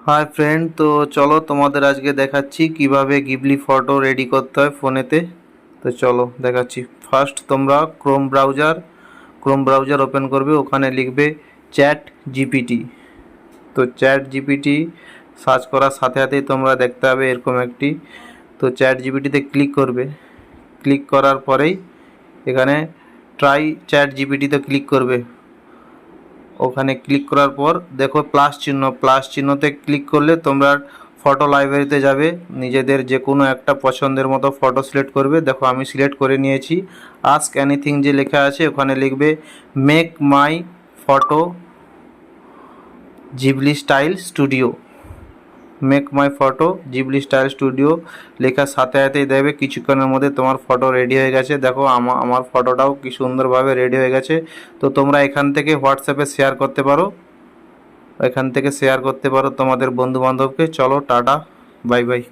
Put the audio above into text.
Hi friend, তো চলো তোমাদের আজকে দেখাচ্ছি কিভাবে গিবলি ফটো রেডি করতে হয় ফোনেতে। তো চলো দেখাচ্ছি। ফার্স্ট তোমরা ক্রোম ব্রাউজার ওপেন করবে, ওখানে লিখবে চ্যাট জিপিটি। তো চ্যাট জিপিটি সার্চ করার সাথে সাথেই তোমরা দেখতে পাবে এরকম একটি। তো চ্যাট জিপিটিতে ক্লিক করবে, ক্লিক করার পরেই এখানে ট্রাই চ্যাট জিপিটিতে ক্লিক করবে। ওখানে ক্লিক করার পর দেখো প্লাস চিহ্নতে ক্লিক করলে তোমরা ফটো লাইব্রেরিতে যাবে, নিজেদের যে কোনো একটা পছন্দের মতো ফটো সিলেক্ট করবে। দেখো আমি সিলেক্ট করে নিয়েছি। আস্ক এনিথিং যে লেখা আছে ওখানে লিখবে মেক মাই photo Ghibli style studio. Make মাই ফটো জিবলি স্টাইল স্টুডিও লেখার সাথে সাথেই দেবে কিছুক্ষণের মধ্যে তোমার ফটো রেডি হয়ে গেছে। দেখো আমার ফটোটাও কি সুন্দরভাবে রেডি হয়ে গেছে। তো তোমরা এখান থেকে হোয়াটসঅ্যাপে শেয়ার করতে পারো তোমাদের বন্ধু বান্ধবকে। চলো টাটা, বাই বাই।